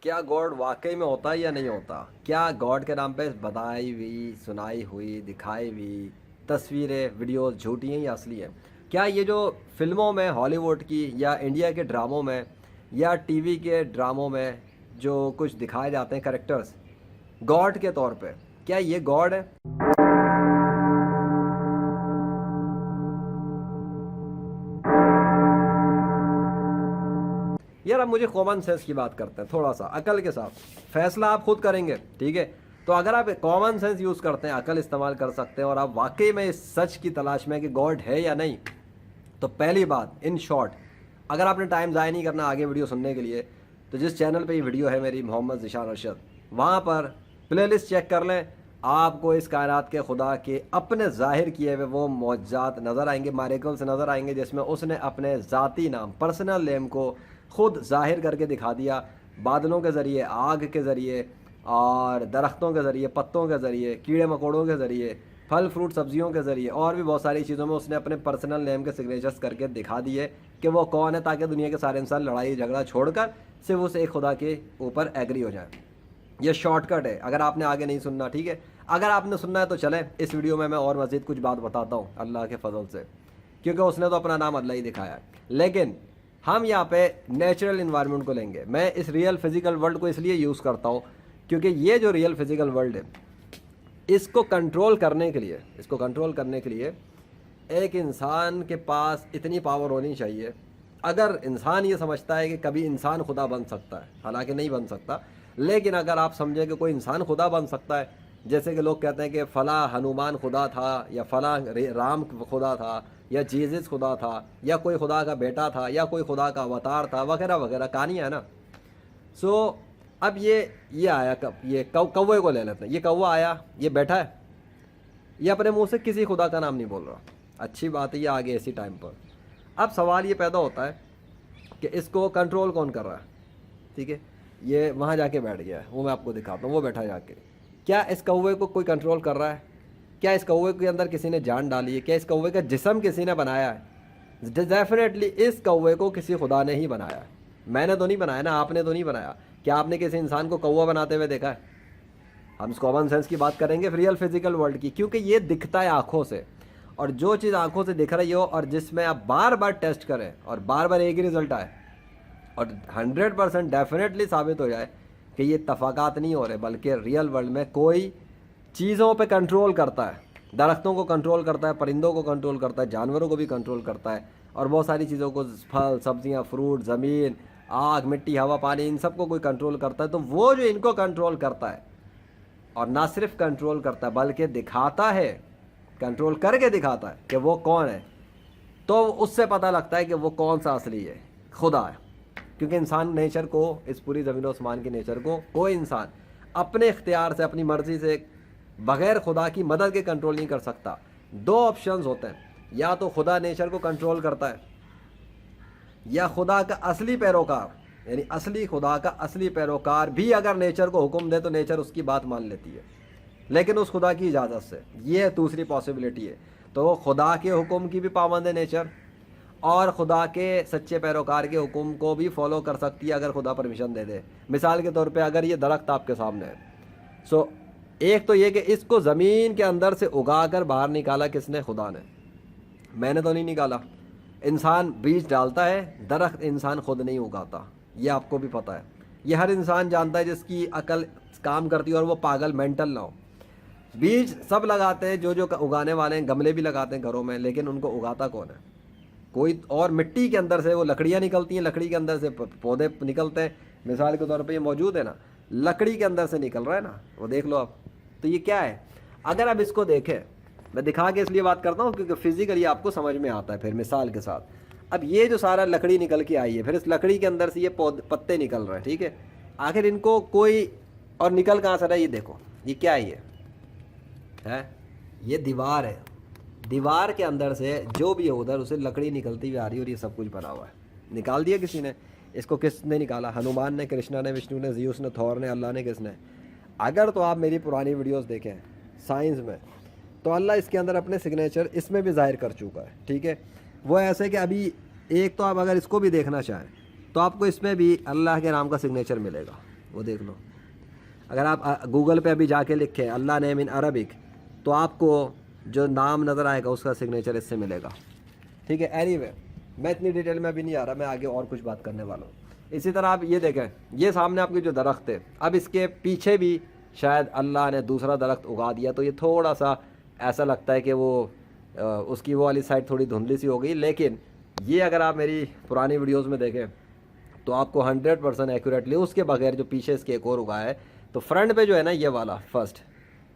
کیا گاڈ واقعی میں ہوتا ہے یا نہیں ہوتا؟ کیا گاڈ کے نام پہ بتائی ہوئی، سنائی ہوئی، دکھائی ہوئی تصویریں، ویڈیوز جھوٹی ہیں یا اصلی ہیں؟ کیا یہ جو فلموں میں، ہالی ووڈ کی یا انڈیا کے ڈراموں میں یا ٹی وی کے ڈراموں میں جو کچھ دکھائے جاتے ہیں کریکٹرز گاڈ کے طور پہ، کیا یہ گاڈ ہے؟ یار اب مجھے کامن سینس کی بات کرتے ہیں، تھوڑا سا عقل کے ساتھ فیصلہ آپ خود کریں گے، ٹھیک ہے؟ تو اگر آپ کامن سینس یوز کرتے ہیں، عقل استعمال کر سکتے ہیں، اور آپ واقعی میں اس سچ کی تلاش میں کہ گاڈ ہے یا نہیں، تو پہلی بات ان شارٹ، اگر آپ نے ٹائم ضائع نہیں کرنا آگے ویڈیو سننے کے لیے، تو جس چینل پہ یہ ویڈیو ہے میری، محمد ذیشان ارشد، وہاں پر پلے لسٹ چیک کر لیں، آپ کو اس کائنات کے خدا کے اپنے ظاہر کیے ہوئے وہ معجزات نظر آئیں گے، میریکلز نظر آئیں گے، جس میں اس نے اپنے ذاتی نام، پرسنل نیم کو خود ظاہر کر کے دکھا دیا، بادلوں کے ذریعے، آگ کے ذریعے، اور درختوں کے ذریعے، پتوں کے ذریعے، کیڑے مکوڑوں کے ذریعے، پھل فروٹ سبزیوں کے ذریعے، اور بھی بہت ساری چیزوں میں اس نے اپنے پرسنل نیم کے سگنیچرز کر کے دکھا دیے کہ وہ کون ہے، تاکہ دنیا کے سارے انسان لڑائی جھگڑا چھوڑ کر صرف اس ایک خدا کے اوپر ایگری ہو جائیں۔ یہ شارٹ کٹ ہے، اگر آپ نے آگے نہیں سننا، ٹھیک ہے؟ اگر آپ نے سننا ہے تو چلیں، اس ویڈیو میں اور مزید کچھ بات بتاتا ہوں اللہ کے فضل سے، کیونکہ اس نے تو اپنا نام اللہ ہی دکھایا ہے۔ لیکن ہم یہاں پہ نیچرل انوائرمنٹ کو لیں گے۔ میں اس ریئل فزیکل ورلڈ کو اس لیے یوز کرتا ہوں کیونکہ یہ جو ریئل فزیکل ورلڈ ہے، اس کو کنٹرول کرنے کے لیے ایک انسان کے پاس اتنی پاور ہونی چاہیے۔ اگر انسان یہ سمجھتا ہے کہ کبھی انسان خدا بن سکتا ہے، حالانکہ نہیں بن سکتا، لیکن اگر آپ سمجھیں کہ کوئی انسان خدا بن سکتا ہے، جیسے کہ لوگ کہتے ہیں کہ فلاں ہنومان خدا تھا، یا فلاں رام خدا تھا، یا جیزس خدا تھا، یا کوئی خدا کا بیٹا تھا، یا کوئی خدا کا اوتار تھا، وغیرہ وغیرہ کہانیاں ہیں نا۔ سو اب یہ آیا، یہ کوے کو لے لیتے ہیں، یہ کوا آیا، یہ بیٹھا ہے، یہ اپنے منہ سے کسی خدا کا نام نہیں بول رہا، اچھی بات ہے، یہ آگے اسی ٹائم پر۔ اب سوال یہ پیدا ہوتا ہے کہ اس کو کنٹرول کون کر رہا ہے؟ ٹھیک ہے، یہ وہاں جا کے بیٹھ گیا ہے، وہ میں آپ کو دکھاتا ہوں، وہ بیٹھا جا کے۔ کیا اس کوے کو کوئی کنٹرول کر رہا ہے؟ کیا اس کوے کے اندر کسی نے جان ڈالی ہے؟ کیا اس کوے کا جسم کسی نے بنایا ہے؟ ڈیفینیٹلی اس کوے کو کسی خدا نے ہی بنایا ہے، میں نے تو نہیں بنایا نا، آپ نے تو نہیں بنایا۔ کیا آپ نے کسی انسان کو کوا بناتے ہوئے دیکھا ہے؟ ہم کامن سینس کی بات کریں گے، ریئل فزیکل ورلڈ کی، کیونکہ یہ دکھتا ہے آنکھوں سے، اور جو چیز آنکھوں سے دکھ رہی ہو اور جس میں آپ بار بار ٹیسٹ کریں اور بار بار ایک ہی رزلٹ آئے، اور 100% ڈیفینیٹلی ثابت ہو جائے کہ یہ اتفاقات نہیں ہو رہے، بلکہ ریئل ورلڈ میں کوئی چیزوں پہ کنٹرول کرتا ہے، درختوں کو کنٹرول کرتا ہے، پرندوں کو کنٹرول کرتا ہے، جانوروں کو بھی کنٹرول کرتا ہے، اور بہت ساری چیزوں کو، پھل سبزیاں، فروٹ، زمین، آگ، مٹی، ہوا، پانی، ان سب کو کوئی کنٹرول کرتا ہے، تو وہ جو ان کو کنٹرول کرتا ہے، اور نہ صرف کنٹرول کرتا ہے بلکہ دکھاتا ہے، کنٹرول کر کے دکھاتا ہے کہ وہ کون ہے، تو اس سے پتہ لگتا ہے کہ وہ کون سا اصلی ہے، خدا ہے۔ کیونکہ انسان نیچر کو، اس پوری زمین و آسمان کی نیچر کو کوئی انسان اپنے اختیار سے، اپنی مرضی سے، بغیر خدا کی مدد کے کنٹرول نہیں کر سکتا۔ دو آپشنز ہوتے ہیں، یا تو خدا نیچر کو کنٹرول کرتا ہے، یا خدا کا اصلی پیروکار، یعنی اصلی خدا کا اصلی پیروکار بھی اگر نیچر کو حکم دے تو نیچر اس کی بات مان لیتی ہے، لیکن اس خدا کی اجازت سے۔ یہ دوسری پاسبلٹی ہے۔ تو خدا کے حکم کی بھی پابند ہے نیچر، اور خدا کے سچے پیروکار کے حکم کو بھی فالو کر سکتی ہے اگر خدا پرمیشن دے دے۔ مثال کے طور پہ اگر یہ درخت آپ کے سامنے ہے، سو ایک تو یہ کہ اس کو زمین کے اندر سے اگا کر باہر نکالا کس نے؟ خدا نے، میں نے تو نہیں نکالا۔ انسان بیج ڈالتا ہے، درخت انسان خود نہیں اگاتا، یہ آپ کو بھی پتہ ہے، یہ ہر انسان جانتا ہے جس کی عقل کام کرتی ہے اور وہ پاگل مینٹل نہ ہو۔ بیج سب لگاتے ہیں، جو اگانے والے ہیں، گملے بھی لگاتے ہیں گھروں میں، لیکن ان کو اگاتا کون ہے؟ کوئی اور۔ مٹی کے اندر سے وہ لکڑیاں نکلتی ہیں، لکڑی کے اندر سے پودے نکلتے ہیں، مثال کے طور پہ یہ موجود ہے نا، لکڑی کے اندر سے نکل رہا ہے نا، وہ دیکھ لو آپ۔ تو یہ کیا ہے؟ اگر آپ اس کو دیکھیں، میں دکھا کے اس لیے بات کرتا ہوں کیونکہ فزیکلی آپ کو سمجھ میں آتا ہے پھر مثال کے ساتھ۔ اب یہ جو سارا لکڑی نکل کے آئی ہے، پھر اس لکڑی کے اندر سے یہ پتے نکل رہے ہیں، ٹھیک ہے؟ آخر ان کو کوئی اور نکل کہاں سے رہا ہے؟ یہ دیکھو، یہ کیا ہے؟ یہ دیوار ہے، دیوار کے اندر سے جو بھی ہے ادھر اسے لکڑی نکلتی ہوئی آ رہی ہے، اور یہ سب کچھ بنا ہوا ہے۔ نکال دیا کسی نے، اس کو کس نے نکالا؟ ہنومان نے، کرشنا نے، وشنو نے، زیوس نے، تھور نے، اللہ نے، کس نے؟ اگر تو آپ میری پرانی ویڈیوز دیکھیں سائنس میں، تو اللہ اس کے اندر اپنے سگنیچر اس میں بھی ظاہر کر چکا ہے، ٹھیک ہے؟ وہ ایسے کہ ابھی ایک تو آپ اگر اس کو بھی دیکھنا چاہیں تو آپ کو اس میں بھی اللہ کے نام کا سگنیچر ملے گا، وہ دیکھ لو. اگر آپ گوگل پہ ابھی جا کے لکھیں اللہ نیم ان عربک تو آپ کو جو نام نظر آئے گا اس کا سگنیچر اس سے ملے گا. ٹھیک ہے. اینی وے میں اتنی ڈیٹیل میں ابھی نہیں آ رہا, میں آگے اور کچھ بات کرنے والا ہوں. اسی طرح آپ یہ دیکھیں, یہ سامنے آپ کی جو درخت ہے, اب اس کے پیچھے بھی شاید اللہ نے دوسرا درخت اگا دیا, تو یہ تھوڑا سا ایسا لگتا ہے کہ وہ اس کی وہ والی سائڈ تھوڑی دھندلی سی ہو گئی. لیکن یہ اگر آپ میری پرانی ویڈیوز میں دیکھیں تو آپ کو 100% ایکوریٹلی اس کے بغیر جو پیچھے اس کے ایک اور اگایا ہے, تو فرنٹ پہ جو ہے نا یہ والا فرسٹ,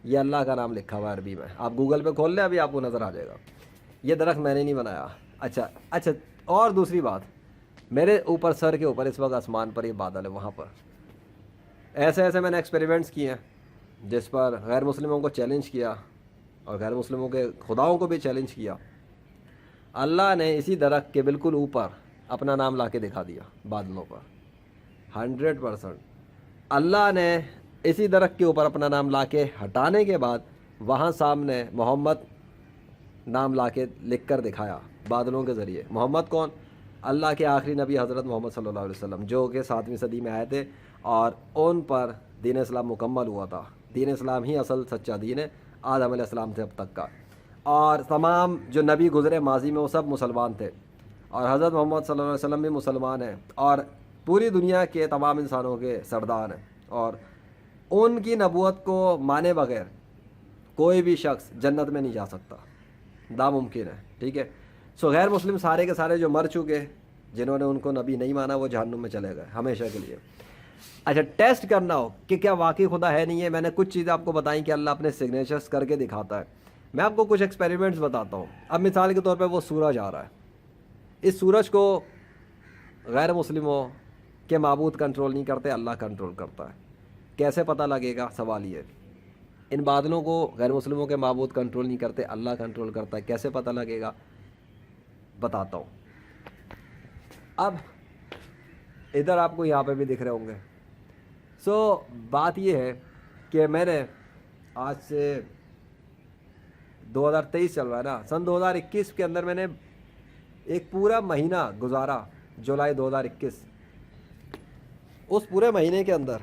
یہ اللہ کا نام لکھا ہوا ہے عربی میں. آپ گوگل پہ کھول لیں, ابھی آپ کو نظر آ جائے گا. یہ درخت میں نے نہیں بنایا. اچھا. اور دوسری بات, میرے اوپر سر کے اوپر اس وقت آسمان پر یہ بادل ہے, وہاں پر ایسے میں نے ایکسپیریمنٹس کیے ہیں جس پر غیر مسلموں کو چیلنج کیا اور غیر مسلموں کے خداؤں کو بھی چیلنج کیا. اللہ نے اسی درخت کے بالکل اوپر اپنا نام لا کے دکھا دیا بادلوں پر. 100% اللہ نے اسی درخت کے اوپر اپنا نام لا کے ہٹانے کے بعد وہاں سامنے محمد نام لا کے لکھ کر دکھایا بادلوں کے ذریعے. محمد کون؟ اللہ کے آخری نبی حضرت محمد صلی اللہ علیہ وسلم, جو کہ 7ویں صدی میں آئے تھے اور ان پر دین اسلام مکمل ہوا تھا. دین اسلام ہی اصل سچا دین ہے آدم علیہ السلام سے اب تک کا. اور تمام جو نبی گزرے ماضی میں وہ سب مسلمان تھے, اور حضرت محمد صلی اللہ علیہ وسلم بھی مسلمان ہیں, اور پوری دنیا کے تمام انسانوں کے سردار ہیں, اور ان کی نبوت کو مانے بغیر کوئی بھی شخص جنت میں نہیں جا سکتا, ناممکن ہے. ٹھیک ہے. سو غیر مسلم سارے کے سارے جو مر چکے, جنہوں نے ان کو نبی نہیں مانا, وہ جہنم میں چلے گئے ہمیشہ کے لیے. اچھا, ٹیسٹ کرنا ہو کہ کیا واقعی خدا ہے نہیں ہے, میں نے کچھ چیزیں آپ کو بتائیں کہ اللہ اپنے سگنیچرز کر کے دکھاتا ہے. میں آپ کو کچھ ایکسپیریمنٹس بتاتا ہوں. اب مثال کے طور پہ وہ سورج آ رہا ہے, اس سورج کو غیر مسلموں کے معبود کنٹرول نہیں کرتے, اللہ کنٹرول کرتا ہے. کیسے پتہ لگے گا؟ سوال یہ. ان بادلوں کو غیر مسلموں کے معبود کنٹرول نہیں کرتے, اللہ کنٹرول کرتا ہے. کیسے پتہ لگے گا؟ بتاتا ہوں. اب ادھر آپ کو یہاں پہ بھی دکھ رہے ہوں گے. سو بات یہ ہے کہ میں نے آج سے 2023 چل رہا ہے نا, سن 2021 کے اندر میں نے ایک پورا مہینہ گزارا, جولائی 2021. اس پورے مہینے کے اندر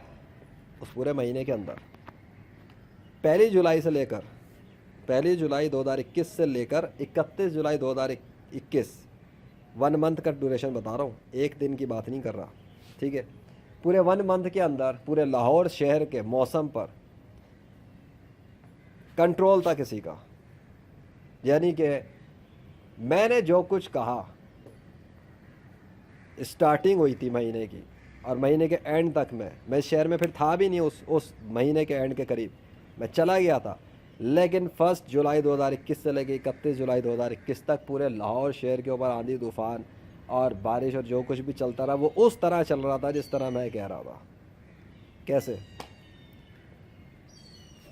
1 جولائی سے لے کر 1 جولائی 2021 سے لے کر 31 جولائی 2021 1 منتھ کا ڈیوریشن بتا رہا ہوں, ایک دن کی بات نہیں کر رہا. ٹھیک ہے. پورے 1 منتھ کے اندر پورے لاہور شہر کے موسم پر کنٹرول تھا کسی کا. یعنی کہ میں نے جو کچھ کہا, اسٹارٹنگ ہوئی تھی مہینے کی, اور مہینے کے اینڈ تک میں شہر میں پھر تھا بھی نہیں. اس مہینے کے اینڈ کے قریب میں چلا گیا تھا, لیکن 1 جولائی 2021 سے لے کے 31 جولائی 2021 تک پورے لاہور شہر کے اوپر آندھی طوفان اور بارش اور جو کچھ بھی چلتا رہا, وہ اس طرح چل رہا تھا جس طرح میں کہہ رہا تھا. کیسے؟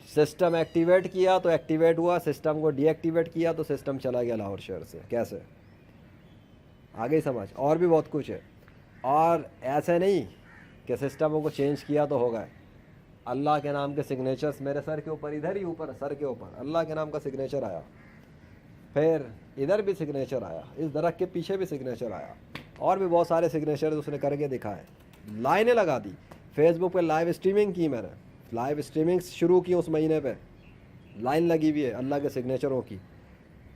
سسٹم ایکٹیویٹ کیا تو ایکٹیویٹ ہوا, سسٹم کو ڈی ایکٹیویٹ کیا تو سسٹم چلا گیا لاہور شہر سے. کیسے؟ آگے سمجھ. اور بھی بہت کچھ ہے, اور ایسے نہیں کہ سسٹموں کو چینج کیا تو ہو گئے. اللہ کے نام کے سگنیچرز میرے سر کے اوپر, ادھر ہی اوپر سر کے اوپر اللہ کے نام کا سگنیچر آیا, پھر ادھر بھی سگنیچر آیا, اس درخت کے پیچھے بھی سگنیچر آیا, اور بھی بہت سارے سگنیچر اس نے کر کے دکھائے. لائنیں لگا دی. فیس بک پہ لائیو اسٹریمنگ کی, میں نے لائیو اسٹریمنگ شروع کی اس مہینے پہ, لائن لگی ہوئی ہے اللہ کے سگنیچروں کی,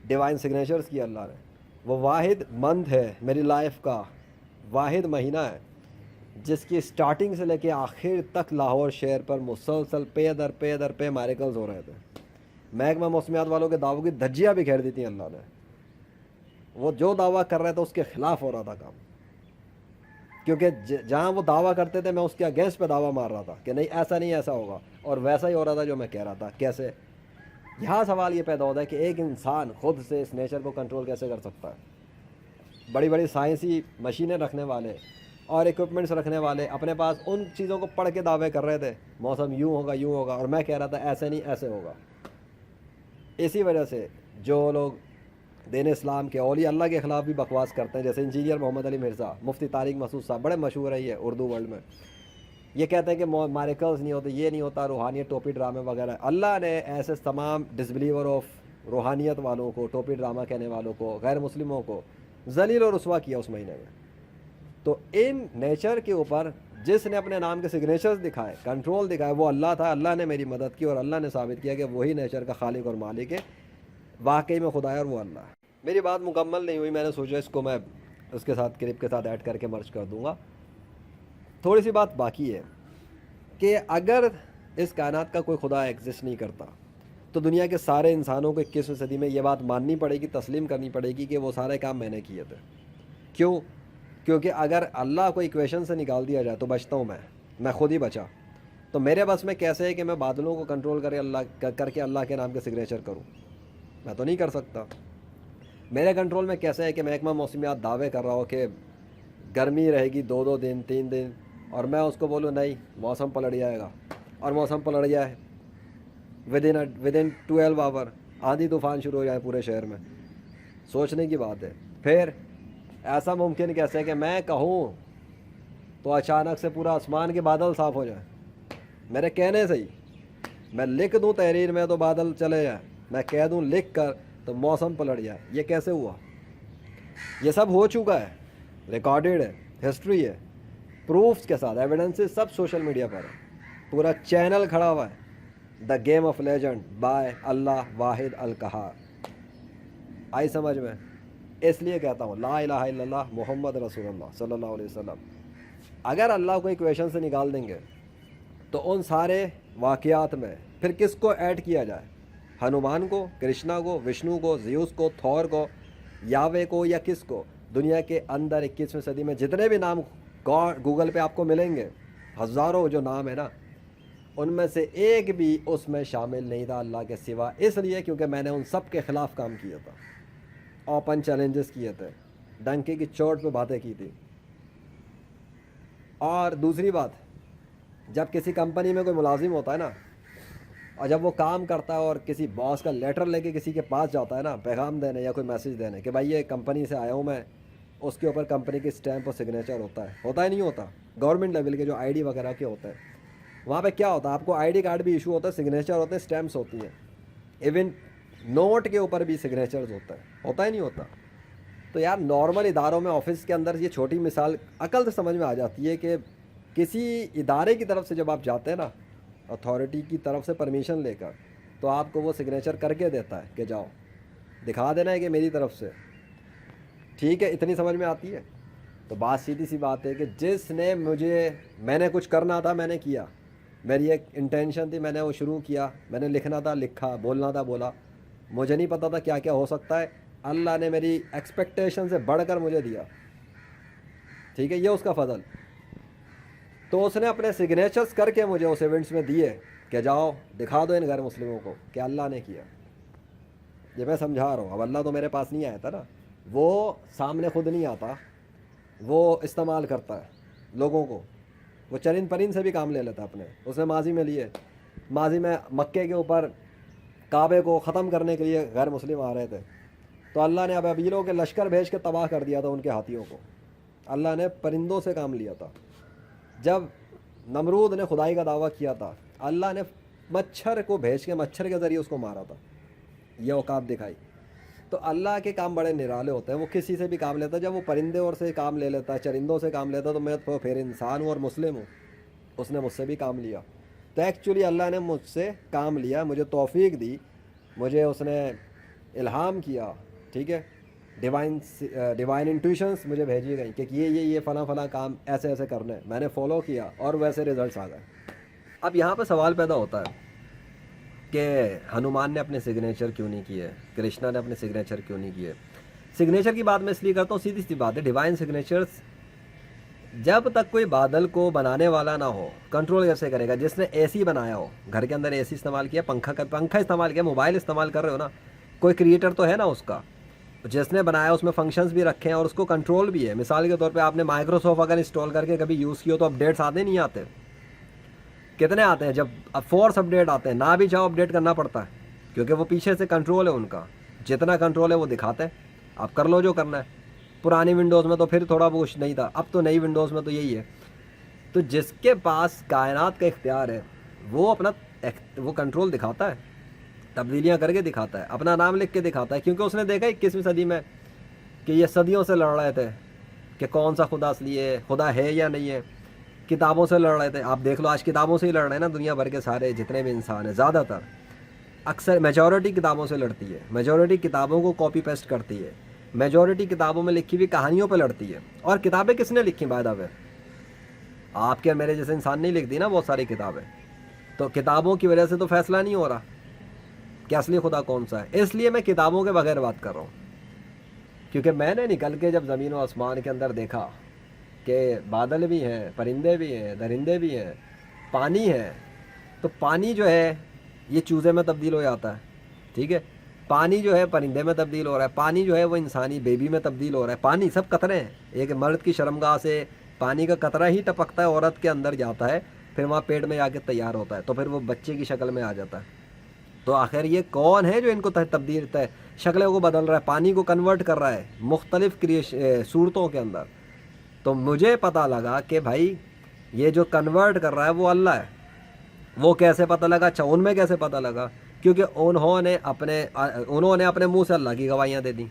ڈیوائن سگنیچرز کی اللہ نے. وہ واحد منتھ ہے میری لائف کا, واحد مہینہ ہے جس کی سٹارٹنگ سے لے کے آخر تک لاہور شہر پر مسلسل پے در پہ میریکلز ہو رہے تھے. محکمہ موسمیات والوں کے دعووں کی دھجیاں بھی گھیر دی تھیں اللہ نے. وہ جو دعویٰ کر رہے تھے اس کے خلاف ہو رہا تھا کام, کیونکہ جہاں وہ دعویٰ کرتے تھے میں اس کے اگینسٹ پہ دعویٰ مار رہا تھا کہ نہیں ایسا نہیں, ایسا ہوگا, اور ویسا ہی ہو رہا تھا جو میں کہہ رہا تھا. کیسے؟ یہاں سوال یہ پیدا ہوتا ہے کہ ایک انسان خود سے اس نیچر کو کنٹرول کیسے کر سکتا ہے؟ بڑی بڑی سائنسی مشینیں رکھنے والے اور ایکوپمنٹس رکھنے والے اپنے پاس ان چیزوں کو پڑھ کے دعوے کر رہے تھے, موسم یوں ہوگا, اور میں کہہ رہا تھا ایسے نہیں, ایسے ہوگا. اسی وجہ سے جو لوگ دین اسلام کے اولیاء اللہ کے خلاف بھی بکواس کرتے ہیں, جیسے انجینئر محمد علی مرزا, مفتی طارق مسعود صاحب, بڑے مشہور ہے یہ اردو ورلڈ میں, یہ کہتے ہیں کہ میریکلز نہیں ہوتے, یہ نہیں ہوتا, روحانیت ٹوپی ڈرامے وغیرہ. اللہ نے ایسے تمام ڈسبلیور آف روحانیت والوں کو, ٹوپی ڈرامہ کہنے والوں کو, غیر مسلموں کو ذلیل و رسوا کیا اس مہینے میں. تو ان نیچر کے اوپر جس نے اپنے نام کے سگنیچرز دکھائے, کنٹرول دکھائے, وہ اللہ تھا. اللہ نے میری مدد کی اور اللہ نے ثابت کیا کہ وہی نیچر کا خالق اور مالک ہے, واقعی میں خدا ہے اور وہ اللہ ہے. میری بات مکمل نہیں ہوئی, میں نے سوچا اس کو میں اس کے ساتھ کلپ کے ساتھ ایڈ کر کے مرج کر دوں گا. تھوڑی سی بات باقی ہے کہ اگر اس کائنات کا کوئی خدا ایگزسٹ نہیں کرتا تو دنیا کے سارے انسانوں کو 21ویں صدی میں یہ بات ماننی پڑے گی, تسلیم کرنی پڑے گی کہ وہ سارے کام میں نے کیے تھے. کیوں؟ کیونکہ اگر اللہ کو ایکویشن سے نکال دیا جائے تو بچتا ہوں میں خود ہی بچا. تو میرے بس میں کیسے ہے کہ میں بادلوں کو کنٹرول کر کے اللہ کے نام کے سگنیچر کروں؟ میں تو نہیں کر سکتا. میرے کنٹرول میں کیسے ہے کہ محکمہ موسمیات دعوے کر رہا ہو کہ گرمی رہے گی 2 دن 3 دن, اور میں اس کو بولوں نہیں موسم پلٹ جائے گا, اور موسم پلٹ جائے ودن 12 آور, آندھی طوفان شروع ہو جائے پورے شہر میں. سوچنے کی بات ہے. پھر ایسا ممکن کیسے ہے کہ میں کہوں تو اچانک سے پورا آسمان کے بادل صاف ہو جائیں میرے کہنے سے ہی؟ میں لکھ دوں تحریر میں تو بادل چلے جائیں, میں کہہ دوں لکھ کر تو موسم پلٹ جائے. یہ کیسے ہوا؟ یہ سب ہو چکا ہے, ریکارڈڈ ہے, ہسٹری ہے, پروفس کے ساتھ, ایویڈنسز سب سوشل میڈیا پر ہے, پورا چینل کھڑا ہوا ہے. The game of legend by اللہ واحد القہار. آئی سمجھ میں؟ اس لیے کہتا ہوں لا الہ الا اللہ محمد رسول اللہ صلی اللہ علیہ وسلم. اگر اللہ کو ایکویشن سے نکال دیں گے تو ان سارے واقعات میں پھر کس کو ایڈ کیا جائے؟ ہنومان کو, کرشنا کو, وشنو کو, زیوس کو, تھور کو, یاوے کو, یا کس کو؟ دنیا کے اندر 21ویں صدی میں جتنے بھی نام گوگل پہ آپ کو ملیں گے, ہزاروں جو نام ہے نا, ان میں سے ایک بھی اس میں شامل نہیں تھا اللہ کے سوا. اس لیے کیونکہ میں نے ان سب کے خلاف کام کیا تھا, اوپن چیلنجز کیے تھے, ڈنکی کی چوٹ پہ باتیں کی تھی. اور دوسری بات, جب کسی کمپنی میں کوئی ملازم ہوتا ہے نا, اور جب وہ کام کرتا ہے اور کسی باس کا لیٹر لے کے کسی کے پاس جاتا ہے نا پیغام دینے یا کوئی میسج دینے کہ بھائی یہ کمپنی سے آیا ہوں میں, اس کے اوپر کمپنی کی اسٹیمپ اور سگنیچر ہوتا ہے نہیں ہوتا؟ گورنمنٹ لیول کے جو آئی ڈی وغیرہ کے ہوتے ہیں وہاں پہ کیا ہوتا ہے؟ آپ کو آئی ڈی کارڈ بھی ایشو ہوتا ہے, سگنیچر ہوتے ہیں, اسٹیمپس ہوتی ہیں, ایون نوٹ کے اوپر بھی سگنیچرز ہوتا ہے نہیں ہوتا؟ تو یار نارمل اداروں میں, آفس کے اندر یہ چھوٹی مثال عقل سے سمجھ میں آ جاتی ہے کہ کسی ادارے کی طرف سے جب آپ جاتے ہیں نا, اتھارٹی کی طرف سے پرمیشن لے کر, تو آپ کو وہ سگنیچر کر کے دیتا ہے کہ جاؤ دکھا دینا ہے کہ میری طرف سے. ٹھیک ہے, اتنی سمجھ میں آتی ہے. تو بات سیدھی سی بات ہے کہ جس نے میں نے کچھ کرنا تھا میں نے کیا, میری ایک انٹینشن تھی, میں نے وہ شروع کیا, میں نے لکھنا تھا لکھا, بولنا تھا بولا, مجھے نہیں پتا تھا کیا کیا ہو سکتا ہے, اللہ نے میری ایکسپیکٹیشن سے بڑھ کر مجھے دیا. ٹھیک ہے, یہ اس کا فضل. تو اس نے اپنے سگنیچرز کر کے مجھے اس ایونٹس میں دیے کہ جاؤ دکھا دو ان غیر مسلموں کو کہ اللہ نے کیا. یہ میں سمجھا رہا ہوں. اب اللہ تو میرے پاس نہیں آیا تھا نا, وہ سامنے خود نہیں آتا, وہ استعمال کرتا ہے لوگوں کو. وہ چرند پرند سے بھی کام لے لیتا اپنے. اس نے ماضی میں لیے, ماضی میں مکے کے اوپر کعبے کو ختم کرنے کے لیے غیر مسلم آ رہے تھے, تو اللہ نے ابابیلوں کے لشکر بھیج کے تباہ کر دیا تھا ان کے ہاتھیوں کو. اللہ نے پرندوں سے کام لیا تھا. جب نمرود نے خدائی کا دعویٰ کیا تھا, اللہ نے مچھر کو بھیج کے مچھر کے ذریعے اس کو مارا تھا. یہ اوقات دکھائی. تو اللہ کے کام بڑے نرالے ہوتے ہیں. وہ کسی سے بھی کام لیتا ہے. جب وہ پرندے اور سے کام لے لیتا ہے, چرندوں سے کام لیتا ہے, تو میں تو پھر انسان ہوں اور مسلم ہوں. اس نے مجھ سے بھی کام لیا. تو ایکچولی اللہ نے مجھ سے کام لیا, مجھے توفیق دی, مجھے اس نے الہام کیا. ٹھیک ہے, ڈیوائن انٹویشنس مجھے بھیجی گئی کہ یہ فلاں فلاں کام ایسے ایسے کرنے. میں نے فالو کیا اور ویسے رزلٹس آ گئے. اب یہاں پہ سوال پیدا ہوتا ہے کہ ہنومان نے اپنے سگنیچر کیوں نہیں کیے, کرشنا نے اپنے سگنیچر کیوں نہیں کیے. سگنیچر کی بات میں اس لیے کرتا ہوں, سیدھی سی بات ہے, ڈیوائن سگنیچرز جب تک کوئی بادل کو بنانے والا نہ ہو, کنٹرول کیسے کرے گا؟ جس نے اے سی بنایا ہو, گھر کے اندر اے سی استعمال کیا, پنکھا استعمال کیا, موبائل استعمال کر رہے ہو نا, کوئی کریٹر تو ہے نا اس کا. جس نے بنایا اس میں فنکشنز بھی رکھے ہیں اور اس کو کنٹرول بھی ہے. مثال کے طور پہ آپ نے مائکروسافٹ اگر انسٹال کر کے کبھی یوز کیا تو اپڈیٹس آتے نہیں آتے؟ کتنے آتے ہیں؟ جب فورس اپڈیٹ آتے ہیں, نہ بھی چاہو اپڈیٹ کرنا پڑتا ہے, کیونکہ وہ پیچھے سے کنٹرول ہے ان کا. جتنا کنٹرول ہے وہ دکھاتے ہیں, آپ کر لو جو کرنا ہے. پرانی ونڈوز میں تو پھر تھوڑا کچھ نہیں تھا, اب تو نئی ونڈوز میں تو یہی ہے. تو جس کے پاس کائنات کا اختیار ہے وہ کنٹرول دکھاتا ہے, تبدیلیاں کر کے دکھاتا ہے, اپنا نام لکھ کے دکھاتا ہے. کیونکہ اس نے دیکھا 21ویں صدی میں کہ یہ صدیوں سے لڑ رہے تھے کہ کون سا خدا اصلی ہے, خدا ہے یا نہیں ہے. کتابوں سے لڑ رہے تھے. آپ دیکھ لو آج کتابوں سے ہی لڑ رہے ہیں نا دنیا بھر کے سارے جتنے بھی انسان ہیں, زیادہ تر اکثر میجورٹی کتابوں سے لڑتی ہے, میجورٹی کتابوں کو کاپی پیسٹ کرتی ہے, میجورٹی کتابوں میں لکھی ہوئی کہانیوں پہ لڑتی ہے. اور کتابیں کس نے لکھی بائی دا وے؟ آپ کے میرے جیسے انسان نہیں لکھتی نا بہت ساری کتابیں. تو کتابوں کی وجہ سے تو فیصلہ نہیں ہو رہا کہ اصلی خدا کون سا ہے. اس لیے میں کتابوں کے بغیر بات کر رہا ہوں, کیونکہ میں نے نکل کے جب زمین و آسمان کے اندر دیکھا کہ بادل بھی ہیں, پرندے بھی ہیں, درندے بھی ہیں, پانی ہے, تو پانی جو ہے یہ چوزے میں تبدیل ہو جاتا ہے, ٹھیک ہے, پانی جو ہے پرندے میں تبدیل ہو رہا ہے, پانی جو ہے وہ انسانی بیبی میں تبدیل ہو رہا ہے. پانی سب قطرے ہیں, ایک مرد کی شرمگاہ سے پانی کا قطرہ ہی ٹپکتا ہے, عورت کے اندر جاتا ہے, پھر وہاں پیٹ میں جا کے تیار ہوتا ہے, تو پھر وہ بچے کی شکل میں آ جاتا ہے. تو آخر یہ کون ہے جو ان کو تبدیل شکلوں کو بدل رہا ہے, پانی کو کنورٹ کر رہا ہے مختلف صورتوں کے اندر. تو مجھے پتہ لگا کہ بھائی یہ جو کنورٹ کر رہا ہے وہ اللہ ہے. وہ کیسے پتہ لگا؟ اچھا ان میں کیسے پتہ لگا؟ کیونکہ انہوں نے اپنے منہ سے اللہ کی گواہیاں دے دیں.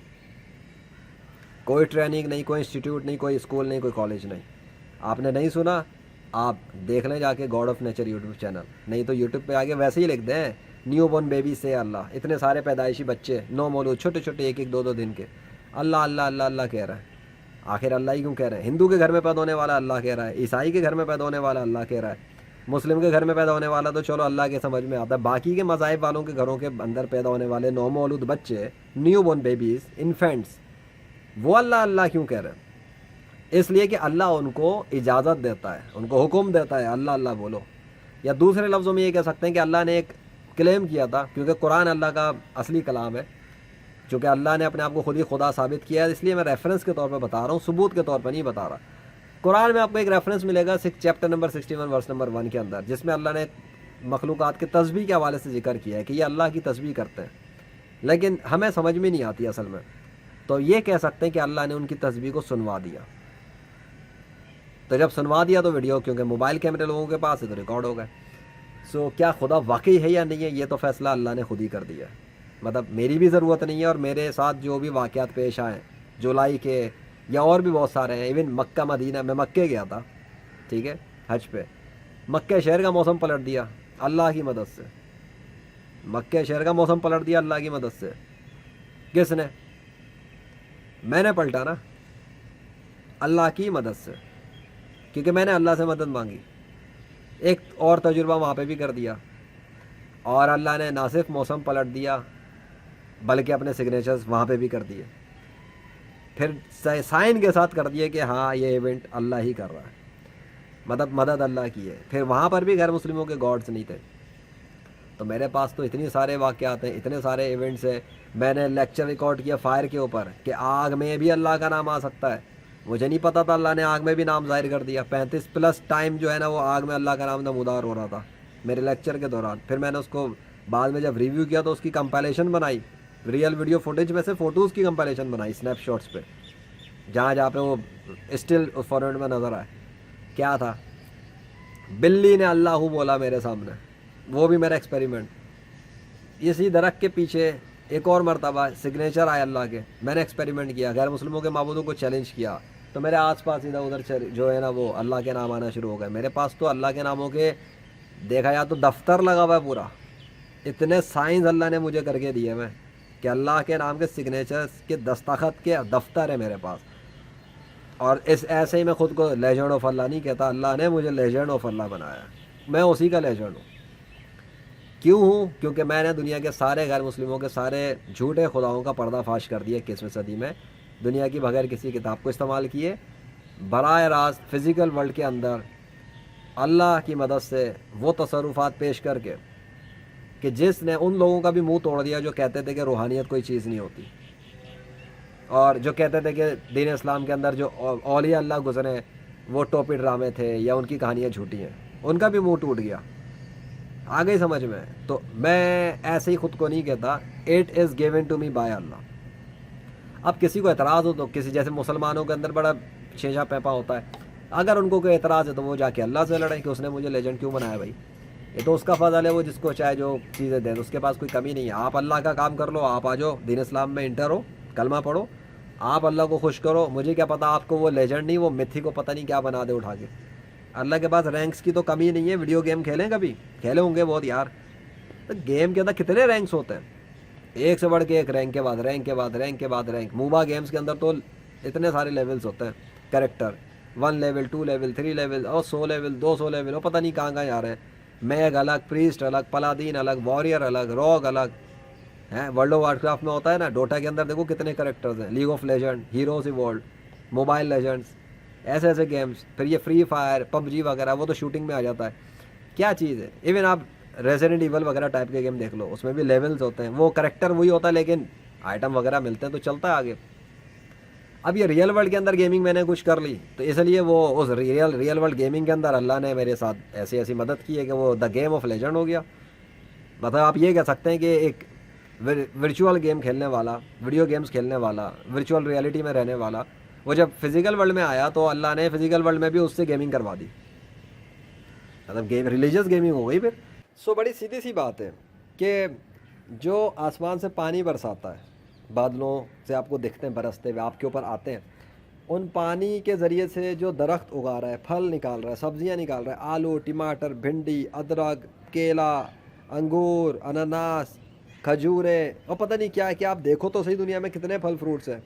کوئی ٹریننگ نہیں, کوئی انسٹیٹیوٹ نہیں, کوئی اسکول نہیں, کوئی کالج نہیں. آپ نے نہیں سنا, آپ دیکھ لیں جا کے God of nature YouTube channel, نہیں تو یوٹیوب پہ آگے ویسے ہی لکھ دیں نیو بورن بیبی سے اللہ, اتنے سارے پیدائشی بچے نو مولود چھوٹے چھوٹے 1-1 2-2 دن کے, اللہ اللہ اللہ اللہ کہہ رہا ہے. آخر اللہ ہی کیوں کہہ رہے ہیں؟ ہندو کے گھر میں پیدا ہونے والا اللہ کہہ رہا ہے, عیسائی کے گھر میں پیدا ہونے والا اللہ کہہ رہا ہے, مسلم کے گھر میں پیدا ہونے والا تو چلو اللہ کے سمجھ میں آتا ہے, باقی کے مذاہب والوں کے گھروں کے اندر پیدا ہونے والے نو مولود بچے, نیو بورن بیبیز, انفینٹس, وہ اللہ اللہ کیوں کہہ رہے ہیں؟ اس لیے کہ اللہ ان کو اجازت دیتا ہے, ان کو حکم دیتا ہے اللہ اللہ بولو. یا دوسرے لفظوں میں یہ کہہ سکتے ہیں کہ اللہ نے ایک کلیم کیا تھا, کیونکہ قرآن اللہ کا اصلی کلام ہے, چونکہ اللہ نے اپنے آپ کو خود ہی خدا ثابت کیا ہے, اس لیے میں ریفرنس کے طور پہ بتا رہا ہوں, ثبوت کے طور پہ نہیں بتا رہا. قرآن میں آپ کو ایک ریفرنس ملے گا چیپٹر نمبر 61 ورس نمبر 1 کے اندر, جس میں اللہ نے مخلوقات کے تسبیح کے حوالے سے ذکر کیا ہے کہ یہ اللہ کی تسبیح کرتے ہیں, لیکن ہمیں سمجھ میں نہیں آتی اصل میں. تو یہ کہہ سکتے ہیں کہ اللہ نے ان کی تسبیح کو سنوا دیا. تو جب سنوا دیا تو ویڈیو, کیونکہ موبائل کیمرے لوگوں کے پاس ہے تو ریکارڈ ہو گئے. سو کیا خدا واقعی ہے یا نہیں ہے, یہ تو فیصلہ اللہ نے خود ہی کر دیا ہے. مطلب میری بھی ضرورت نہیں ہے, اور میرے ساتھ جو بھی واقعات پیش آئے جولائی کے یا اور بھی بہت سارے ہیں, ایون مکہ مدینہ, میں مکے گیا تھا, ٹھیک ہے, حج پہ. مکہ شہر کا موسم پلٹ دیا اللہ کی مدد سے. مکہ شہر کا موسم پلٹ دیا اللہ کی مدد سے. کس نے؟ میں نے پلٹا نا, اللہ کی مدد سے, کیونکہ میں نے اللہ سے مدد مانگی. ایک اور تجربہ وہاں پہ بھی کر دیا, اور اللہ نے نہ صرف موسم پلٹ دیا بلکہ اپنے سگنیچرز وہاں پہ بھی کر دیے, پھر سائن کے ساتھ کر دیے کہ ہاں یہ ایونٹ اللہ ہی کر رہا ہے, مطلب مدد اللہ کی ہے. پھر وہاں پر بھی غیر مسلموں کے گاڈز نہیں تھے. تو میرے پاس تو اتنے سارے واقعات ہیں, اتنے سارے ایونٹس ہیں. میں نے لیکچر ریکارڈ کیا فائر کے اوپر کہ آگ میں بھی اللہ کا نام آ سکتا ہے. مجھے نہیں پتا تھا, اللہ نے آگ میں بھی نام ظاہر کر دیا. 35+ ٹائم جو ہے نا وہ آگ میں اللہ کا نام نمودار ہو رہا تھا میرے لیکچر کے دوران. پھر میں نے اس کو بعد میں جب ریویو کیا تو اس کی کمپائلیشن بنائی, ریئل ویڈیو فوٹیج میں سے فوٹوز کی کمپائلیشن بنائی اسنیپ شاٹس پہ, جہاں پہ وہ اسٹل فارورڈ میں نظر آئے. کیا تھا؟ بلی نے اللہ بولا میرے سامنے, وہ بھی میرا ایکسپیریمنٹ. اسی درخت کے پیچھے ایک اور مرتبہ سگنیچر آئے اللہ کے, میں نے ایکسپیریمنٹ کیا, غیر مسلموں کے معبودوں کو چیلنج کیا, تو میرے آس پاس ادھر ادھر جو ہے نا وہ اللہ کے نام آنا شروع ہو گئے. میرے پاس تو اللہ کے ناموں کے دیکھا جائے تو دفتر لگا ہوا ہے پورا. اتنے سائنس اللہ نے مجھے کر کے دیے میں کہ اللہ کے نام کے سگنیچرز کے دستخط کے دفتر ہے میرے پاس. اور ایسے ہی میں خود کو لیجنڈ آف اللہ نہیں کہتا, اللہ نے مجھے لیجنڈ آف اللہ بنایا, میں اسی کا لیجنڈ ہوں. کیوں ہوں؟ کیونکہ میں نے دنیا کے سارے غیر مسلموں کے سارے جھوٹے خداؤں کا پردہ فاش کر دیا 21ویں صدی میں, دنیا کی بغیر کسی کتاب کو استعمال کیے, براہ راست فزیکل ورلڈ کے اندر اللہ کی مدد سے وہ تصرفات پیش کر کے کہ جس نے ان لوگوں کا بھی منہ توڑ دیا جو کہتے تھے کہ روحانیت کوئی چیز نہیں ہوتی, اور جو کہتے تھے کہ دین اسلام کے اندر جو اولیاء اللہ گزرے وہ ٹوپی ڈرامے تھے یا ان کی کہانیاں جھوٹی ہیں, ان کا بھی منہ ٹوٹ گیا. آ گئی سمجھ میں؟ تو میں ایسے ہی خود کو نہیں کہتا, it is given to me by اللہ. اب کسی کو اعتراض ہو تو, کسی جیسے مسلمانوں کے اندر بڑا شیشہ پیپا ہوتا ہے, اگر ان کو کوئی اعتراض ہے تو وہ جا کے اللہ سے لڑیں کہ اس نے مجھے لیجنڈ کیوں بنایا. بھائی یہ تو اس کا فضل ہے, وہ جس کو چاہے جو چیزیں دے, اس کے پاس کوئی کمی نہیں ہے. آپ اللہ کا کام کر لو, آپ آ جاؤ دین اسلام میں انٹر ہو, کلمہ پڑھو, آپ اللہ کو خوش کرو. مجھے کیا پتا آپ کو وہ لیجنڈ نہیں وہ میتھی کو پتہ نہیں کیا بنا دے اٹھا کے. اللہ کے پاس رینکس کی تو کمی نہیں ہے. ویڈیو گیم کھیلیں کبھی؟ کھیلے ہوں گے بہت یار. تو گیم کے اندر کتنے رینکس ہوتے ہیں, ایک سے بڑھ کے ایک, رینک کے بعد رینک کے بعد رینک کے بعد رینک. موبا گیمز کے اندر تو اتنے سارے لیولز ہوتے ہیں. کریکٹر 1 لیول 2 لیول 3 لیول اور 100 لیول 200 لیول, اور پتہ نہیں کہاں کہاں جا رہے ہیں. میگ الگ, پریسٹ الگ, پلادین الگ, واریر الگ, روگ الگ ہیں. ورلڈ آف وار کرافٹ میں ہوتا ہے نا, ڈوٹا کے اندر دیکھو کتنے کریکٹرز ہیں. League of legend, heroes evolved, mobile legends, ایسے ایسے گیمز. پھر یہ فری فائر, پب جی وغیرہ, وہ تو شوٹنگ میں آ جاتا ہے. کیا چیز ہے. ایون آپ ریزیڈنٹ ایول وغیرہ ٹائپ کے گیم دیکھ لو, اس میں بھی لیولز ہوتے ہیں. وہ کریکٹر وہی ہوتا ہے لیکن آئٹم وغیرہ ملتے ہیں تو چلتا ہے آگے. اب یہ ریئل ورلڈ کے اندر گیمنگ میں نے کچھ کر لی, تو اس لیے وہ اس ریئل ورلڈ گیمنگ کے اندر اللہ نے میرے ساتھ ایسی ایسی مدد کی ہے کہ وہ دا گیم آف لیجنڈ ہو گیا. مطلب آپ یہ کہہ سکتے ہیں کہ ایک ورچوئل گیم کھیلنے والا, ویڈیو گیمز کھیلنے والا, ورچوئل ریئلٹی میں رہنے والا, وہ جب فزیکل ورلڈ میں آیا تو اللہ نے فزیکل ورلڈ میں بھی اس سے گیمنگ کروا دی. مطلب گیم ریلیجیس گیمنگ ہو گئی پھر. بڑی سیدھی سی بات ہے کہ جو آسمان سے پانی برساتا ہے, بادلوں سے آپ کو دکھتے ہیں برستے ہوئے, آپ کے اوپر آتے ہیں, ان پانی کے ذریعے سے جو درخت اگا رہا ہے, پھل نکال رہا ہے, سبزیاں نکال رہا ہے, آلو, ٹماٹر, بھنڈی, ادرک, کیلا, انگور, انناس, کھجوریں, اور پتہ نہیں کیا ہے کہ آپ دیکھو تو صحیح دنیا میں کتنے پھل فروٹس ہیں.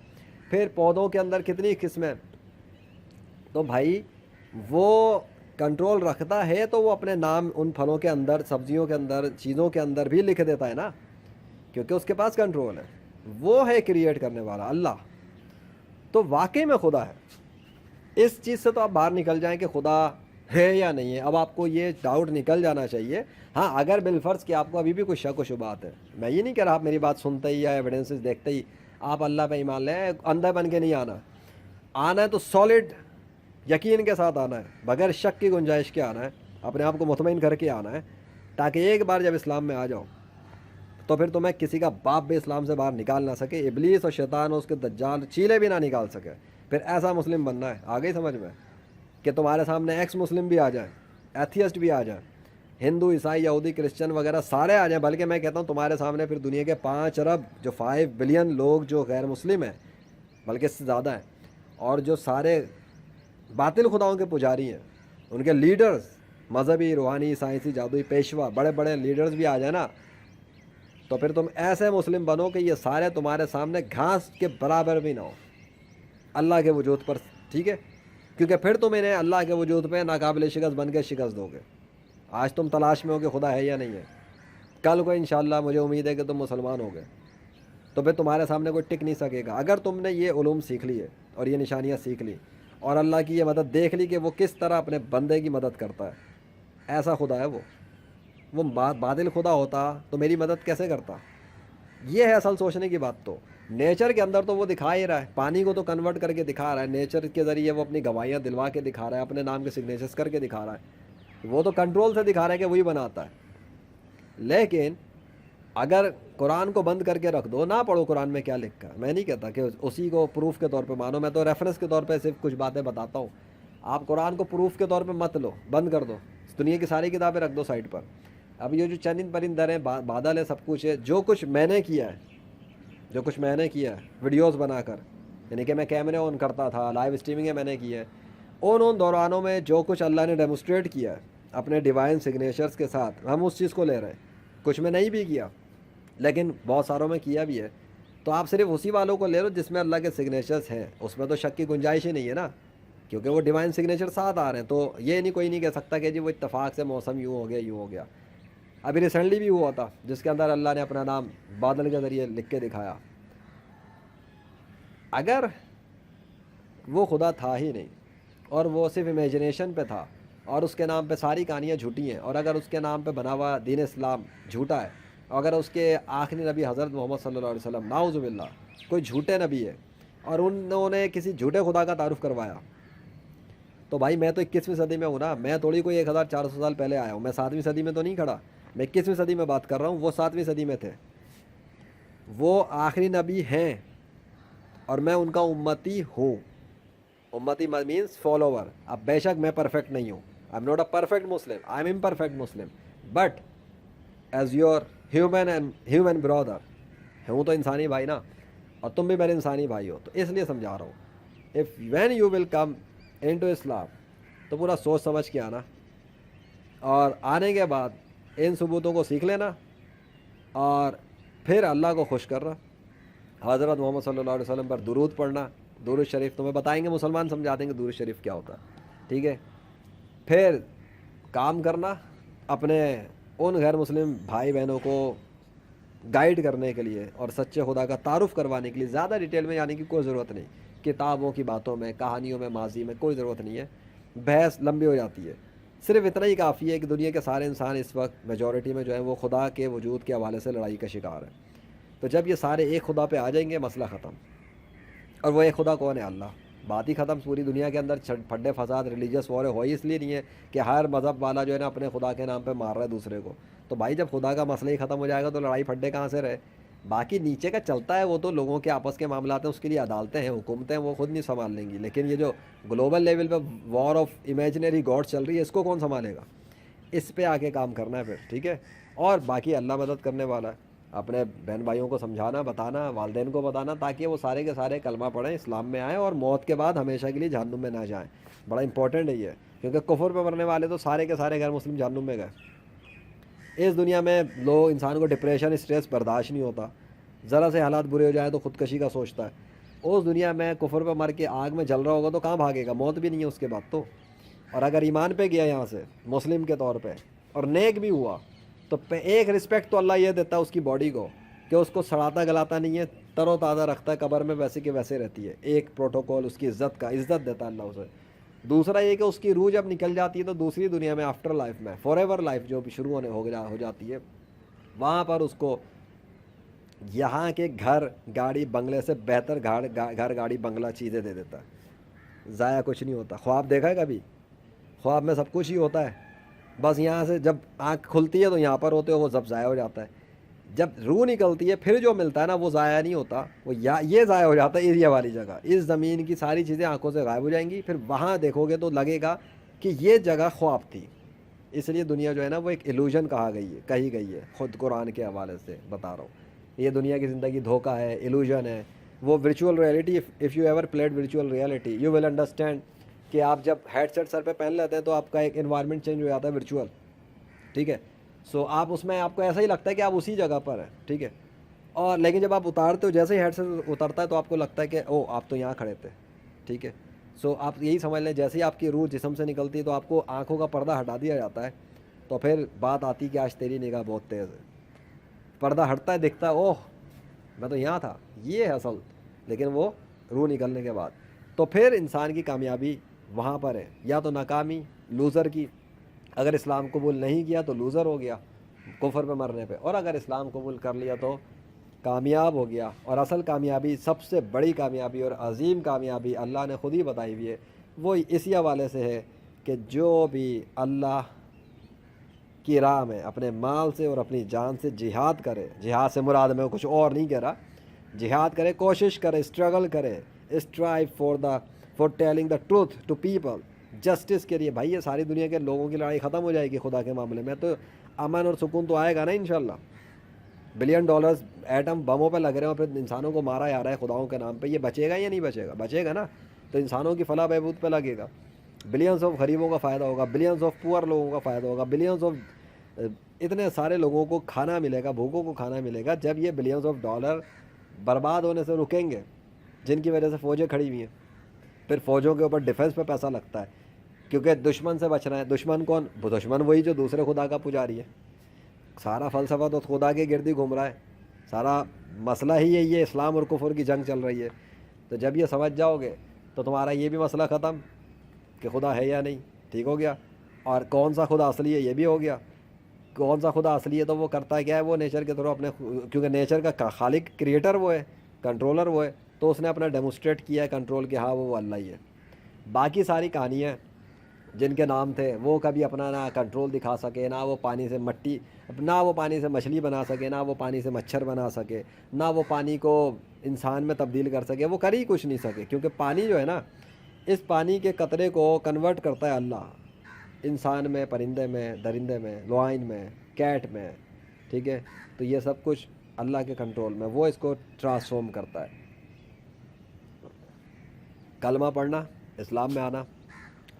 پھر پودوں کے اندر کتنی قسمیں. تو بھائی وہ کنٹرول رکھتا ہے تو وہ اپنے نام ان پھلوں کے اندر, سبزیوں کے اندر, چیزوں کے اندر بھی لکھ دیتا ہے نا, کیونکہ اس کے پاس کنٹرول ہے. وہ ہے کریٹ کرنے والا اللہ. تو واقعی میں خدا ہے. اس چیز سے تو آپ باہر نکل جائیں کہ خدا ہے یا نہیں ہے. اب آپ کو یہ ڈاؤٹ نکل جانا چاہیے. ہاں اگر بالفرض کہ آپ کو ابھی بھی کوئی شک و شبہات ہے, میں یہ نہیں کہہ رہا آپ میری بات سنتے ہی یا ایویڈنسز دیکھتے ہی آپ اللہ پہ ایمان لیں, اندھا بن کے نہیں آنا ہے تو سالڈ یقین کے ساتھ آنا ہے, بغیر شک کی گنجائش کے آنا ہے, اپنے آپ کو مطمئن کر کے آنا ہے, تاکہ ایک بار جب اسلام میں آ جاؤ تو پھر تمہیں کسی کا باپ بھی اسلام سے باہر نکال نہ سکے, ابلیس اور شیطان اور اس کے دجال چیلے بھی نہ نکال سکے. پھر ایسا مسلم بننا ہے. آگے سمجھ میں کہ تمہارے سامنے ایکس مسلم بھی آ جائیں, ایتھیسٹ بھی آ جائیں, ہندو, عیسائی, یہودی, کرسچن وغیرہ سارے آ جائیں. بلکہ میں کہتا ہوں تمہارے سامنے پھر دنیا کے 5 ارب جو 5 بلین لوگ جو غیر مسلم ہیں, بلکہ اس سے زیادہ ہیں, اور جو سارے باطل خداؤں کے پجاری ہیں, ان کے لیڈرز, مذہبی, روحانی, سائنسی, جادوئی, پیشوا, بڑے بڑے لیڈرز بھی آ جائیں نا, تو پھر تم ایسے مسلم بنو کہ یہ سارے تمہارے سامنے گھاس کے برابر بھی نہ ہو اللہ کے وجود پر. ٹھیک ہے, کیونکہ پھر تم انہیں اللہ کے وجود پہ ناقابل شکست بن کے شکست دو گے. آج تم تلاش میں ہو کہ خدا ہے یا نہیں ہے, کل کو انشاءاللہ مجھے امید ہے کہ تم مسلمان ہو گئے تو پھر تمہارے سامنے کوئی ٹک نہیں سکے گا. اگر تم نے یہ علوم سیکھ لی ہے اور یہ نشانیاں سیکھ لی اور اللہ کی یہ مدد دیکھ لی کہ وہ کس طرح اپنے بندے کی مدد کرتا ہے, ایسا خدا ہے وہ باطل خدا ہوتا تو میری مدد کیسے کرتا. یہ ہے اصل سوچنے کی بات. تو نیچر کے اندر تو وہ دکھا ہی رہا ہے, پانی کو تو کنورٹ کر کے دکھا رہا ہے, نیچر کے ذریعے وہ اپنی گواہیاں دلوا کے دکھا رہا ہے, اپنے نام کے سگنیچرز کر کے دکھا رہا ہے, وہ تو کنٹرول سے دکھا رہا ہے کہ وہی بناتا ہے. لیکن اگر قرآن کو بند کر کے رکھ دو, نہ پڑھو قرآن میں کیا لکھا ہے, میں نہیں کہتا کہ اسی کو پروف کے طور پہ مانو, میں تو ریفرنس کے طور پہ صرف کچھ باتیں بتاتا ہوں. آپ قرآن کو پروف کے طور پہ مت لو, بند کر دو, دنیا کی ساری کتابیں رکھ دو سائڈ پر. اب یہ جو چند پرندر ہیں, بادل ہے, سب کچھ ہے, جو کچھ میں نے کیا ہے ویڈیوز بنا کر, یعنی کہ میں کیمرے آن کرتا تھا, لائیو اسٹریمنگیں میں نے کی ہے, ان دورانوں میں جو کچھ اللہ نے ڈیمونسٹریٹ کیا ہے اپنے ڈیوائن سگنیچرز کے ساتھ, ہم اس چیز کو لے رہے ہیں. کچھ میں نہیں بھی کیا لیکن بہت ساروں میں کیا بھی ہے. تو آپ صرف اسی والوں کو لے لو جس میں اللہ کے سگنیچرز ہیں, اس میں تو شک کی گنجائش ہی نہیں ہے نا, کیونکہ وہ ڈیوائن سگنیچر ساتھ آ رہے ہیں. تو یہ نہیں, کوئی نہیں کہہ سکتا کہ جی وہ اتفاق سے موسم یوں ہو گیا. ابھی ریسنٹلی بھی ہوا تھا جس کے اندر اللہ نے اپنا نام بادل کے ذریعے لکھ کے دکھایا. اگر وہ خدا تھا ہی نہیں اور وہ صرف امیجنیشن پہ تھا اور اس کے نام پہ ساری کہانیاں جھوٹی ہیں, اور اگر اس کے نام پہ بنا ہوا دین اسلام جھوٹا ہے, اگر اس کے آخری نبی حضرت محمد صلی اللہ علیہ وسلم نعوذ باللہ کوئی جھوٹے نبی ہے اور انہوں نے کسی جھوٹے خدا کا تعارف کروایا, تو بھائی میں تو 21ویں صدی میں ہوں نا, میں تھوڑی کوئی 1400 سال پہلے آیا ہوں, میں 7ویں صدی میں تو نہیں کھڑا, میں 21ویں صدی میں بات کر رہا ہوں. وہ 7ویں صدی میں تھے, وہ آخری نبی ہیں اور میں ان کا امتی ہوں. امتی مینس فالوور. اب بے شک میں پرفیکٹ نہیں ہوں, I am not a perfect Muslim, I am imperfect Muslim, but as your human brother ہوں تو انسانی بھائی نا, اور تم بھی میرے انسانی بھائی ہو. تو اس لیے سمجھا رہا ہوں, if when you will come in to Islam تو پورا سوچ سمجھ کے آنا، اور آنے کے بعد ان ثبوتوں کو سیکھ لینا اور پھر اللہ کو خوش کرنا، حضرت محمد صلی اللہ علیہ وسلم پر درود پڑھنا، درود شریف تمہیں بتائیں گے، مسلمان سمجھا دیں گے درود شریف کیا ہوتا ہے، ٹھیک ہے. پھر کام کرنا اپنے ان غیر مسلم بھائی بہنوں کو گائیڈ کرنے کے لیے اور سچے خدا کا تعارف کروانے کے لیے. زیادہ ڈیٹیل میں جانے کی کوئی ضرورت نہیں، کتابوں کی باتوں میں، کہانیوں میں، ماضی میں کوئی ضرورت نہیں ہے، بحث لمبی ہو جاتی ہے. صرف اتنا ہی کافی ہے کہ دنیا کے سارے انسان اس وقت میجورٹی میں جو ہیں وہ خدا کے وجود کے حوالے سے لڑائی کا شکار ہیں. تو جب یہ سارے ایک خدا پہ آ جائیں گے مسئلہ ختم. اور وہ ایک خدا کون ہے؟ اللہ. بات ہی ختم. پوری دنیا کے اندر پھڈے فساد ریلیجیس وار ہو ہی اس لیے نہیں ہے کہ ہر مذہب والا جو ہے نا اپنے خدا کے نام پہ مار رہا ہے دوسرے کو. تو بھائی جب خدا کا مسئلہ ہی ختم ہو جائے گا تو لڑائی پھڈے کہاں سے رہے؟ باقی نیچے کا چلتا ہے وہ تو لوگوں کے آپس کے معاملات ہیں، اس کے لیے عدالتیں ہیں، حکومتیں ہیں، وہ خود نہیں سنبھال لیں گی. لیکن یہ جو گلوبل لیول پہ وار آف امیجنری گاڈ چل رہی ہے اس کو کون سنبھالے گا؟ اس پہ آ کے کام کرنا ہے پھر، ٹھیک ہے. اور باقی اللہ مدد کرنے والا ہے. اپنے بہن بھائیوں کو سمجھانا، بتانا، والدین کو بتانا تاکہ وہ سارے کے سارے کلمہ پڑھیں، اسلام میں آئیں اور موت کے بعد ہمیشہ کے لیے جہنم میں نہ جائیں. بڑا امپورٹنٹ ہے یہ، کیونکہ کفر پہ مرنے والے تو سارے کے سارے غیر مسلم جہنم میں گئے. اس دنیا میں لوگ انسان کو ڈپریشن اسٹریس برداشت نہیں ہوتا، ذرا سے حالات برے ہو جائیں تو خودکشی کا سوچتا ہے. اس دنیا میں کفر پہ مر کے آگ میں جل رہا ہوگا تو کہاں بھاگے گا؟ موت بھی نہیں ہے اس کے بعد تو. اور اگر ایمان پہ گیا یہاں سے مسلم کے طور پہ اور نیک بھی ہوا تو ایک رسپیکٹ تو اللہ یہ دیتا ہے اس کی باڈی کو کہ اس کو سڑاتا گلاتا نہیں ہے، تر و تازہ رکھتا ہے، قبر میں ویسے کہ ویسے رہتی ہے. ایک پروٹوکول اس کی عزت کا، عزت دیتا ہے اللہ اسے. دوسرا یہ کہ اس کی روح جب نکل جاتی ہے تو دوسری دنیا میں آفٹر لائف میں فار ایور لائف جو بھی شروع ہو جاتی ہے، وہاں پر اس کو یہاں کے گھر گاڑی بنگلے سے بہتر گھر گاڑی بنگلہ چیزیں دے دیتا ہے. ضائع کچھ نہیں ہوتا. خواب دیکھا ہے کبھی؟ خواب میں سب کچھ ہی ہوتا ہے، بس یہاں سے جب آنکھ کھلتی ہے تو یہاں پر ہوتے ہو وہ سب ضائع ہو جاتا ہے. جب روح نکلتی ہے پھر جو ملتا ہے نا وہ ضائع نہیں ہوتا، وہ یہ ضائع ہو جاتا ہے ایریا والی جگہ. اس زمین کی ساری چیزیں آنکھوں سے غائب ہو جائیں گی، پھر وہاں دیکھو گے تو لگے گا کہ یہ جگہ خواب تھی. اس لیے دنیا جو ہے نا وہ ایک ایلوژن کہی گئی ہے. خود قرآن کے حوالے سے بتا رہا ہوں، یہ دنیا کی زندگی دھوکہ ہے، ایلوژن ہے. وہ virtual reality, if you ever played virtual reality you will understand کہ آپ جب ہیڈ سیٹ سر پہ پہن لیتے ہیں تو آپ کا ایک انوائرمنٹ چینج ہو جاتا ہے ورچوئل، ٹھیک ہے. سو آپ اس میں آپ کو ایسا ہی لگتا ہے کہ آپ اسی جگہ پر ہیں، ٹھیک ہے. اور لیکن جب آپ اتارتے ہو، جیسے ہی ہیڈ سیٹ اترتا ہے تو آپ کو لگتا ہے کہ او آپ تو یہاں کھڑے تھے، ٹھیک ہے. سو آپ یہی سمجھ لیں جیسے ہی آپ کی روح جسم سے نکلتی ہے تو آپ کو آنکھوں کا پردہ ہٹا دیا جاتا ہے. تو پھر بات آتی کہ آج تیری نگاہ بہت تیز ہے. پردہ ہٹتا ہے، دکھتا ہے اوہ میں تو یہاں تھا، یہ ہے اصل. لیکن وہ روح نکلنے کے بعد تو پھر انسان کی کامیابی وہاں پر ہے، یا تو ناکامی لوزر کی. اگر اسلام قبول نہیں کیا تو لوزر ہو گیا کفر پہ مرنے پہ، اور اگر اسلام قبول کر لیا تو کامیاب ہو گیا. اور اصل کامیابی، سب سے بڑی کامیابی اور عظیم کامیابی اللہ نے خود ہی بتائی ہوئی ہے، وہ اسی حوالے سے ہے کہ جو بھی اللہ کی راہ میں اپنے مال سے اور اپنی جان سے جہاد کرے، جہاد سے مراد میں کچھ اور نہیں کہہ رہا، جہاد کرے، کوشش کرے، اسٹرگل کرے، strive for telling the truth to people, justice کے لیے. بھائی یہ ساری دنیا کے لوگوں کی لڑائی ختم ہو جائے گی خدا کے معاملے میں تو امن اور سکون تو آئے گا نا انشاءاللہ. بلین ڈالرز ایٹم بموں پہ لگ رہے ہیں اور پھر انسانوں کو مارا جا رہا ہے خداؤں کے نام پہ، یہ بچے گا یا نہیں بچے گا؟ بچے گا نا. تو انسانوں کی فلاح بہبود پہ لگے گا، بلینز آف غریبوں کا فائدہ ہوگا، بلینز آف پور لوگوں کا فائدہ ہوگا، بلینز آف اتنے سارے لوگوں کو کھانا ملے گا، بھوکوں کو کھانا ملے گا. جب یہ بلینز آف ڈالر برباد ہونے سے رکیں گے جن کی وجہ سے فوجیں کھڑی ہوئی ہیں، پھر فوجوں کے اوپر ڈیفنس پہ پیسہ لگتا ہے کیونکہ دشمن سے بچنا ہے. دشمن کون؟ دشمن وہی جو دوسرے خدا کا پجاری ہے. سارا فلسفہ تو خدا کے گرد ہی گھوم رہا ہے، سارا مسئلہ ہی یہی ہے، اسلام اور کفر کی جنگ چل رہی ہے. تو جب یہ سمجھ جاؤ گے تو تمہارا یہ بھی مسئلہ ختم کہ خدا ہے یا نہیں، ٹھیک ہو گیا. اور کون سا خدا اصلی ہے یہ بھی ہو گیا. کون سا خدا اصلی ہے تو وہ کرتا ہے کیا ہے، وہ نیچر کے تھرو اپنے، کیونکہ نیچر کا خالق کریٹر وہ ہے، کنٹرولر وہ ہے، تو اس نے اپنا ڈیمونسٹریٹ کیا ہے کنٹرول کہ ہاں وہ اللہ ہی ہے. باقی ساری کہانیاں جن کے نام تھے وہ کبھی اپنا نہ کنٹرول دکھا سکے، نہ وہ پانی سے وہ پانی سے مچھلی بنا سکے، نہ وہ پانی سے مچھر بنا سکے، نہ وہ پانی کو انسان میں تبدیل کر سکے. وہ کر ہی کچھ نہیں سکے کیونکہ پانی جو ہے نا، اس پانی کے قطرے کو کنورٹ کرتا ہے اللہ، انسان میں، پرندے میں، درندے میں، لوائن میں، کیٹ میں، ٹھیک ہے. تو یہ سب کچھ اللہ کے کنٹرول میں، وہ اس کو ٹرانسفارم کرتا ہے. کلمہ پڑھنا، اسلام میں آنا،